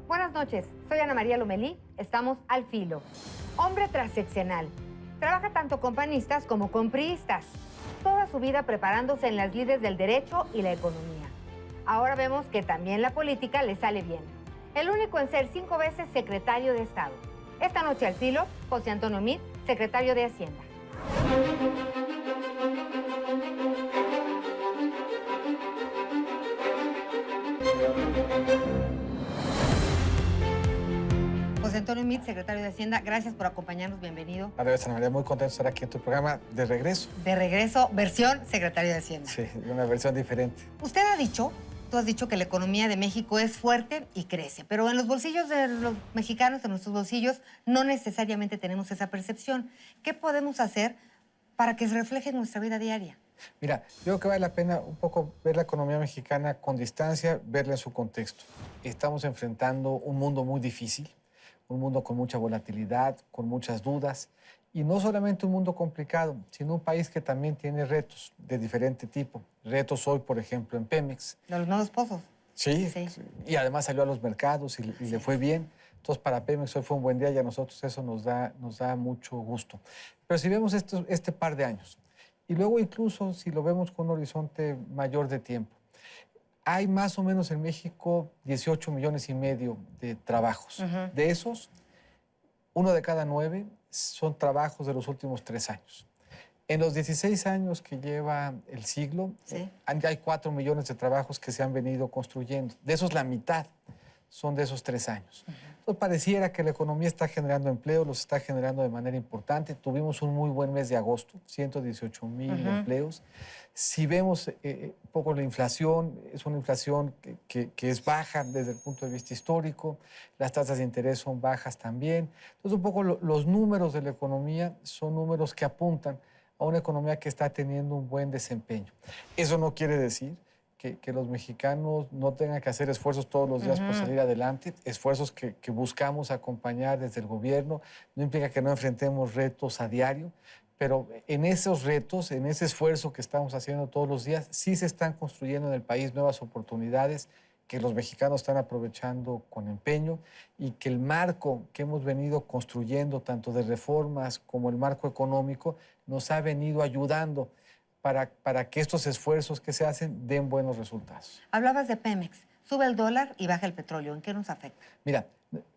Buenas noches, soy Ana María Lomelí, estamos al filo. Hombre transeccional, trabaja tanto con panistas como con priistas. Toda su vida preparándose en las lides del derecho y la economía. Ahora vemos que también la política le sale bien. El único en ser 5 veces secretario de Estado. Esta noche al filo, José Antonio Meade, secretario de Hacienda. José Antonio Meade, secretario de Hacienda, gracias por acompañarnos, bienvenido. Ana María, muy contento de estar aquí en tu programa de regreso. De regreso, versión secretario de Hacienda. Sí, una versión diferente. Usted ha dicho, tú has dicho que la economía de México es fuerte y crece, pero en los bolsillos de los mexicanos, en nuestros bolsillos, no necesariamente tenemos esa percepción. ¿Qué podemos hacer para que se refleje en nuestra vida diaria? Mira, yo creo que vale la pena un poco ver la economía mexicana con distancia, verla en su contexto. Estamos enfrentando un mundo muy difícil, un mundo con mucha volatilidad, con muchas dudas, y no solamente un mundo complicado, sino un país que también tiene retos de diferente tipo. Retos hoy, por ejemplo, en Pemex. De los nuevos pozos. Sí, y además salió a los mercados y le fue bien. Entonces, para Pemex hoy fue un buen día y a nosotros eso nos da mucho gusto. Pero si vemos este par de años, y luego incluso si lo vemos con un horizonte mayor de tiempo, hay más o menos en México 18,5 millones de trabajos. De esos, 1 de cada 9 son trabajos de los últimos 3 años. En los 16 años que lleva el siglo, hay 4 millones de trabajos que se han venido construyendo. De esos, la mitad son de esos 3 años. Entonces, pareciera que la economía está generando empleo, los está generando de manera importante. Tuvimos un muy buen mes de agosto, 118,000 empleos. Si vemos un poco la inflación, es una inflación que es baja desde el punto de vista histórico. Las tasas de interés son bajas también. Entonces, un poco los números de la economía son números que apuntan a una economía que está teniendo un buen desempeño. Eso no quiere decir que los mexicanos no tengan que hacer esfuerzos todos los días por salir adelante, esfuerzos que buscamos acompañar desde el gobierno. No implica que no enfrentemos retos a diario, pero en esos retos, en ese esfuerzo que estamos haciendo todos los días, sí se están construyendo en el país nuevas oportunidades que los mexicanos están aprovechando con empeño y que el marco que hemos venido construyendo, tanto de reformas como el marco económico, nos ha venido ayudando para que estos esfuerzos que se hacen den buenos resultados. Hablabas de Pemex. Sube el dólar y baja el petróleo. ¿En qué nos afecta? Mira,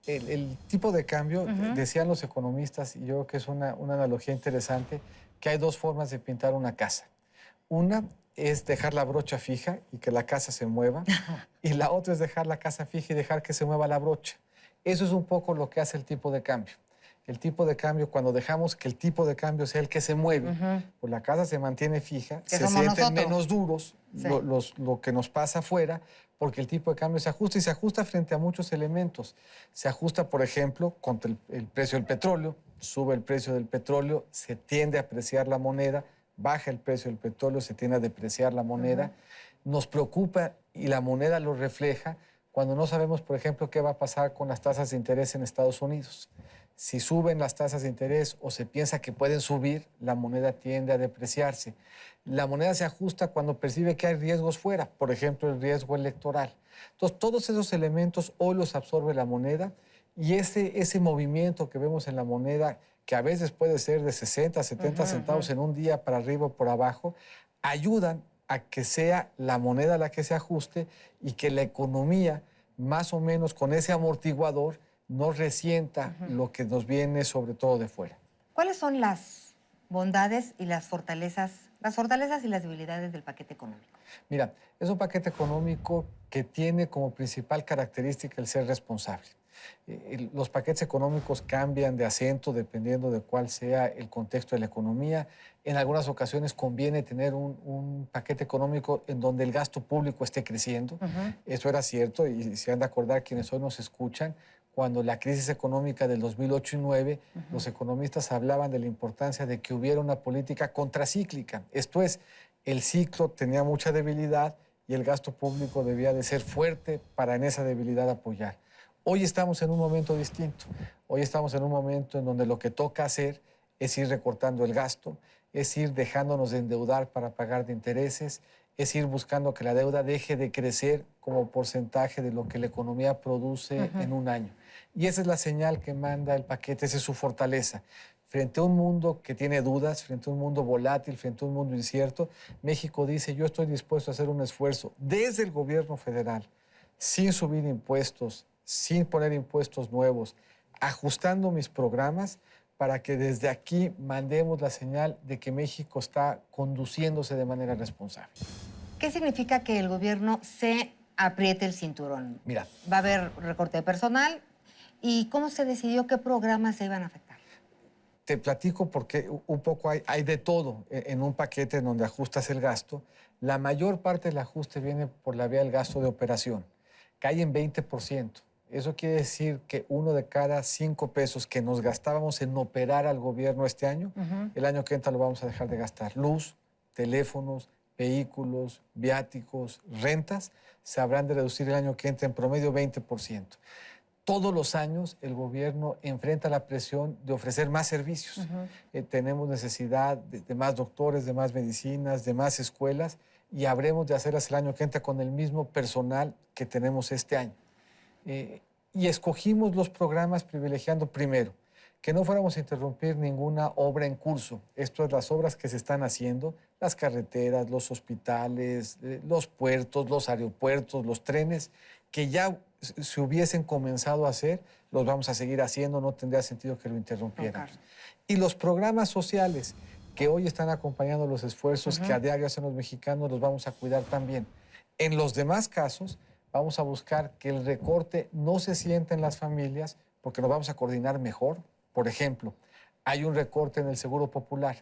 el tipo de cambio, decían los economistas, y yo creo que es una analogía interesante, que hay 2 formas de pintar una casa. Una es dejar la brocha fija y que la casa se mueva, y la otra es dejar la casa fija y dejar que se mueva la brocha. Eso es un poco lo que hace el tipo de cambio. El tipo de cambio, cuando dejamos que el tipo de cambio sea el que se mueve, pues la casa se mantiene fija, se sienten menos duros lo que nos pasa afuera, porque el tipo de cambio se ajusta y se ajusta frente a muchos elementos. Se ajusta, por ejemplo, contra el precio del petróleo, sube el precio del petróleo, se tiende a apreciar la moneda, baja el precio del petróleo, se tiende a depreciar la moneda. Nos preocupa y la moneda lo refleja cuando no sabemos, por ejemplo, qué va a pasar con las tasas de interés en Estados Unidos. Si suben las tasas de interés o se piensa que pueden subir, la moneda tiende a depreciarse. La moneda se ajusta cuando percibe que hay riesgos fuera, por ejemplo, el riesgo electoral. Entonces, todos esos elementos hoy los absorbe la moneda y ese movimiento que vemos en la moneda, que a veces puede ser de 60, 70 centavos en un día para arriba o por abajo, ayudan a que sea la moneda la que se ajuste y que la economía, más o menos con ese amortiguador, no resienta lo que nos viene sobre todo de fuera. ¿Cuáles son las bondades y las fortalezas y las debilidades del paquete económico? Mira, es un paquete económico que tiene como principal característica el ser responsable. Los paquetes económicos cambian de acento dependiendo de cuál sea el contexto de la economía. En algunas ocasiones conviene tener un paquete económico en donde el gasto público esté creciendo. Eso era cierto y se han de acordar quienes hoy nos escuchan. Cuando la crisis económica del 2008 y 2009, los economistas hablaban de la importancia de que hubiera una política contracíclica. Esto es, el ciclo tenía mucha debilidad y el gasto público debía de ser fuerte para en esa debilidad apoyar. Hoy estamos en un momento distinto. Hoy estamos en un momento en donde lo que toca hacer es ir recortando el gasto, es ir dejándonos de endeudar para pagar de intereses, es ir buscando que la deuda deje de crecer como porcentaje de lo que la economía produce en un año. Y esa es la señal que manda el paquete, esa es su fortaleza. Frente a un mundo que tiene dudas, frente a un mundo volátil, frente a un mundo incierto, México dice, yo estoy dispuesto a hacer un esfuerzo desde el gobierno federal, sin subir impuestos, sin poner impuestos nuevos, ajustando mis programas para que desde aquí mandemos la señal de que México está conduciéndose de manera responsable. ¿Qué significa que el gobierno se apriete el cinturón? Mira. ¿Va a haber recorte de personal? ¿Y cómo se decidió qué programas se iban a afectar? Te platico porque un poco hay de todo en un paquete en donde ajustas el gasto. La mayor parte del ajuste viene por la vía del gasto de operación, cae en 20%. Eso quiere decir que 1 de cada 5 pesos que nos gastábamos en operar al gobierno este año, el año que entra lo vamos a dejar de gastar. Luz, teléfonos, vehículos, viáticos, rentas, se habrán de reducir el año que entra en promedio 20%. Todos los años el gobierno enfrenta la presión de ofrecer más servicios. Tenemos necesidad de más doctores, de más medicinas, de más escuelas y habremos de hacerlas el año que entra con el mismo personal que tenemos este año. Y escogimos los programas privilegiando primero que no fuéramos a interrumpir ninguna obra en curso. Esto es las obras que se están haciendo, las carreteras, los hospitales, los puertos, los aeropuertos, los trenes, que ya se hubiesen comenzado a hacer, los vamos a seguir haciendo, no tendría sentido que lo interrumpiéramos. Y los programas sociales que hoy están acompañando los esfuerzos que a diario hacen los mexicanos, los vamos a cuidar también. En los demás casos, vamos a buscar que el recorte no se sienta en las familias porque nos vamos a coordinar mejor. Por ejemplo, hay un recorte en el Seguro Popular,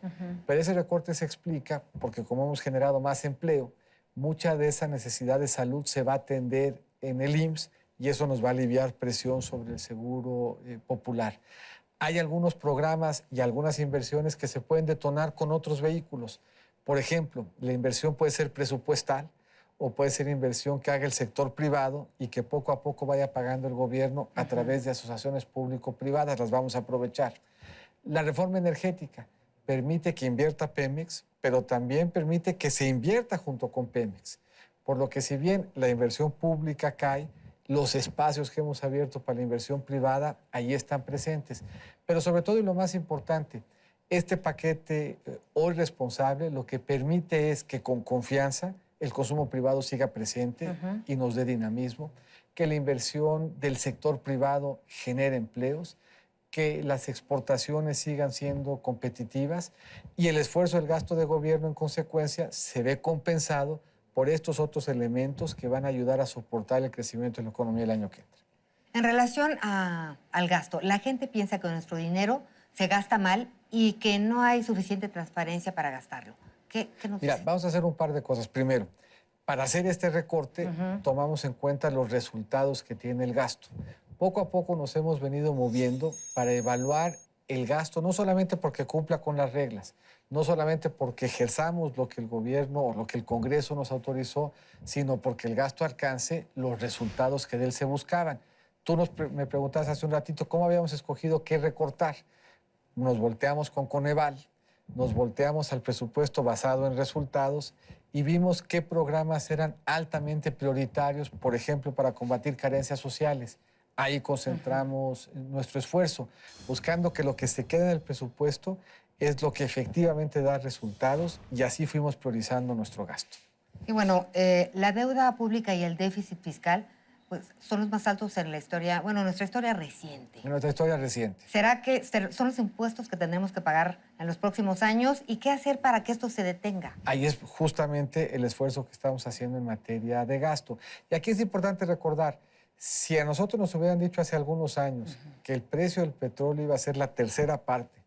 pero ese recorte se explica porque como hemos generado más empleo, mucha de esa necesidad de salud se va a atender en el IMSS y eso nos va a aliviar presión sobre el Seguro Popular. Hay algunos programas y algunas inversiones que se pueden detonar con otros vehículos. Por ejemplo, la inversión puede ser presupuestal o puede ser inversión que haga el sector privado y que poco a poco vaya pagando el gobierno a través de asociaciones público-privadas. Las vamos a aprovechar. La reforma energética permite que invierta Pemex, pero también permite que se invierta junto con Pemex. Por lo que si bien la inversión pública cae, los espacios que hemos abierto para la inversión privada ahí están presentes. Pero sobre todo y lo más importante, este paquete hoy responsable lo que permite es que con confianza el consumo privado siga presente y nos dé dinamismo, que la inversión del sector privado genere empleos, que las exportaciones sigan siendo competitivas y el esfuerzo del gasto de gobierno en consecuencia se ve compensado por estos otros elementos que van a ayudar a soportar el crecimiento de la economía el año que entra. En relación al gasto, la gente piensa que nuestro dinero se gasta mal y que no hay suficiente transparencia para gastarlo. ¿Qué nos Mira, dice? vamos a hacer un par de cosas. Primero, para hacer este recorte, tomamos en cuenta los resultados que tiene el gasto. Poco a poco nos hemos venido moviendo para evaluar el gasto, no solamente porque cumpla con las reglas, no solamente porque ejerzamos lo que el gobierno o lo que el Congreso nos autorizó, sino porque el gasto alcance los resultados que de él se buscaban. Tú me preguntabas hace un ratito cómo habíamos escogido qué recortar. Nos volteamos con Coneval, nos volteamos al presupuesto basado en resultados y vimos qué programas eran altamente prioritarios, por ejemplo, para combatir carencias sociales. Ahí concentramos nuestro esfuerzo, buscando que lo que se quede en el presupuesto es lo que efectivamente da resultados y así fuimos priorizando nuestro gasto. Y bueno, la deuda pública y el déficit fiscal pues, son los más altos en la historia, bueno, nuestra historia reciente. En nuestra historia reciente. ¿Será que son los impuestos que tendremos que pagar en los próximos años? ¿Y qué hacer para que esto se detenga? Ahí es justamente el esfuerzo que estamos haciendo en materia de gasto. Y aquí es importante recordar, si a nosotros nos hubieran dicho hace algunos años que el precio del petróleo iba a ser la tercera parte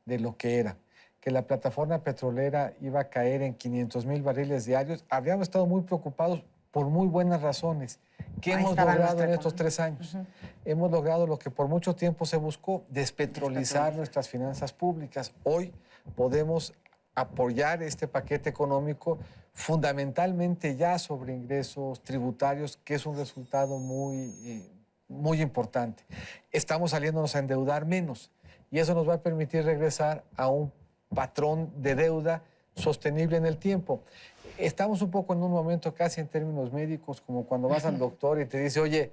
de lo que era, que la plataforma petrolera iba a caer en 500,000 barriles diarios, habríamos estado muy preocupados por muy buenas razones. ¿Qué hemos logrado en estos 3 años? Hemos logrado lo que por mucho tiempo se buscó, despetrolizar nuestras finanzas públicas. Hoy podemos apoyar este paquete económico fundamentalmente ya sobre ingresos tributarios, que es un resultado muy importante. Estamos saliéndonos a endeudar menos y eso nos va a permitir regresar a un patrón de deuda sostenible en el tiempo. Estamos un poco en un momento casi en términos médicos, como cuando vas al doctor y te dice, oye,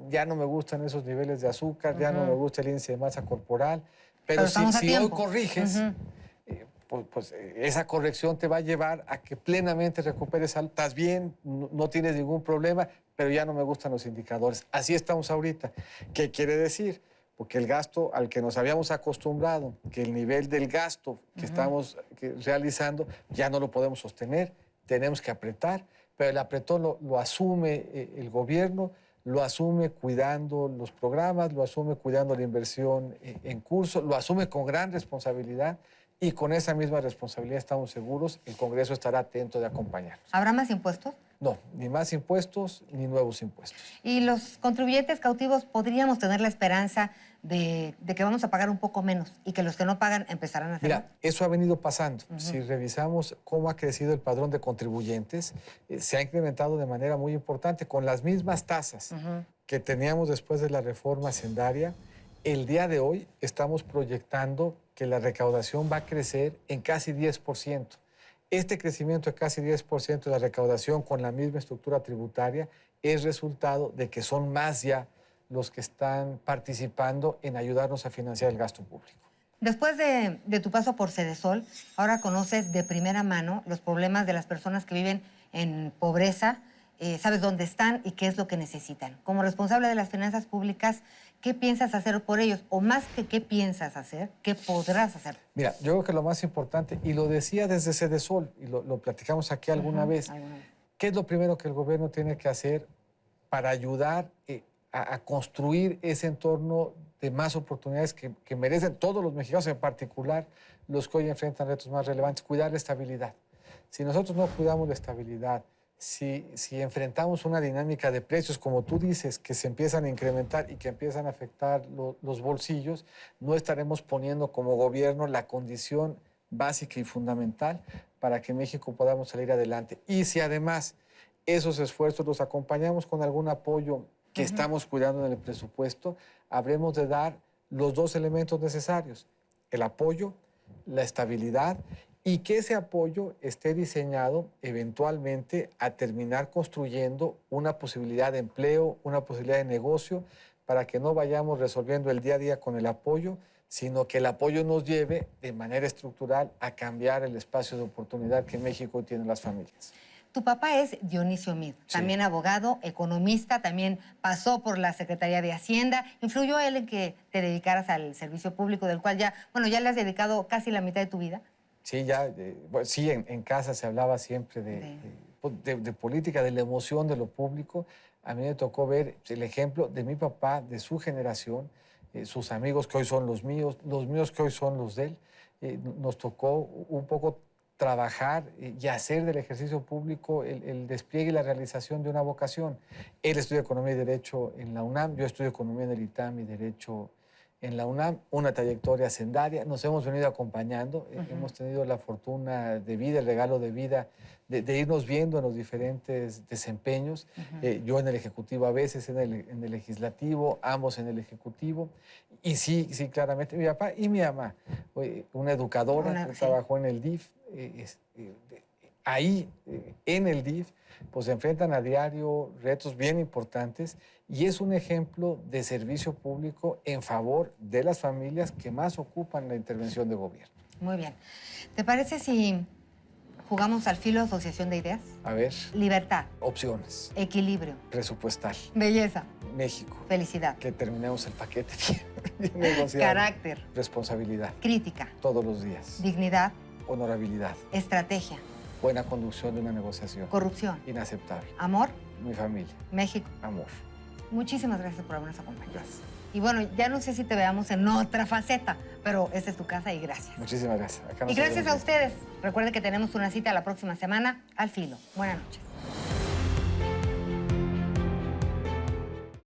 ya no me gustan esos niveles de azúcar, ya no me gusta el índice de masa corporal, pero si hoy corriges, esa corrección te va a llevar a que plenamente recuperes salud. Estás bien, no tienes ningún problema, pero ya no me gustan los indicadores. Así estamos ahorita. ¿Qué quiere decir? Porque el gasto al que nos habíamos acostumbrado, que el nivel del gasto que estamos realizando ya no lo podemos sostener, tenemos que apretar, pero el apretón lo asume el gobierno, lo asume cuidando los programas, lo asume cuidando la inversión en curso, lo asume con gran responsabilidad y con esa misma responsabilidad estamos seguros, el Congreso estará atento de acompañarnos. ¿Habrá más impuestos? No, ni más impuestos ni nuevos impuestos. ¿Y los contribuyentes cautivos podríamos tener la esperanza de que vamos a pagar un poco menos y que los que no pagan empezarán a hacerlo? Mira, eso ha venido pasando. Si revisamos cómo ha crecido el padrón de contribuyentes, se ha incrementado de manera muy importante con las mismas tasas que teníamos después de la reforma hacendaria. El día de hoy estamos proyectando que la recaudación va a crecer en casi 10%. Este crecimiento de casi 10% de la recaudación con la misma estructura tributaria es resultado de que son más ya los que están participando en ayudarnos a financiar el gasto público. Después de tu paso por Sedesol, ahora conoces de primera mano los problemas de las personas que viven en pobreza, sabes dónde están y qué es lo que necesitan. Como responsable de las finanzas públicas, ¿qué piensas hacer por ellos? O más que qué piensas hacer, ¿qué podrás hacer? Mira, yo creo que lo más importante, y lo decía desde Sedesol, y lo platicamos aquí alguna vez, ¿qué es lo primero que el gobierno tiene que hacer para ayudar a construir ese entorno de más oportunidades que merecen todos los mexicanos, en particular los que hoy enfrentan retos más relevantes? Cuidar la estabilidad. Si nosotros no cuidamos la estabilidad, si enfrentamos una dinámica de precios, como tú dices, que se empiezan a incrementar y que empiezan a afectar los bolsillos, no estaremos poniendo como gobierno la condición básica y fundamental para que México podamos salir adelante. Y si además esos esfuerzos los acompañamos con algún apoyo que estamos cuidando en el presupuesto, habremos de dar los dos elementos necesarios: el apoyo, la estabilidad, y que ese apoyo esté diseñado eventualmente a terminar construyendo una posibilidad de empleo, una posibilidad de negocio, para que no vayamos resolviendo el día a día con el apoyo, sino que el apoyo nos lleve de manera estructural a cambiar el espacio de oportunidad que México tiene en las familias. Tu papá es Dionisio Mid, también abogado, economista, también pasó por la Secretaría de Hacienda. ¿Influyó él en que te dedicaras al servicio público, del cual ya le has dedicado casi la mitad de tu vida? Sí, sí, en casa se hablaba siempre de política, de la emoción de lo público. A mí me tocó ver el ejemplo de mi papá, de su generación, sus amigos que hoy son los míos que hoy son los de él. Nos tocó un poco trabajar y hacer del ejercicio público el despliegue y la realización de una vocación. Él estudia Economía y Derecho en la UNAM, yo estudio Economía en el ITAM y Derecho en la UNAM, una trayectoria hacendaria. Nos hemos venido acompañando, hemos tenido la fortuna de vida, el regalo de vida, de irnos viendo en los diferentes desempeños. Yo en el Ejecutivo a veces, en el Legislativo, ambos en el Ejecutivo. Y sí, claramente, mi papá y mi mamá, una educadora que trabajó en el DIF, ahí, en el DIF, pues se enfrentan a diario retos bien importantes y es un ejemplo de servicio público en favor de las familias que más ocupan la intervención de gobierno. Muy bien. ¿Te parece si jugamos al filo asociación de ideas? A ver. Libertad. Opciones. Equilibrio. Presupuestal. Belleza. México. Felicidad. Que terminemos el paquete bien negociado. Carácter. Responsabilidad. Crítica. Todos los días. Dignidad. Honorabilidad. Estrategia. Buena conducción de una negociación. Corrupción. Inaceptable. Amor. Mi familia. México. Amor. Muchísimas gracias por habernos acompañado. Gracias. Y bueno, ya no sé si te veamos en otra faceta, pero esta es tu casa y gracias. Muchísimas gracias. Y gracias a ustedes. Recuerden que tenemos una cita la próxima semana al filo. Buenas noches.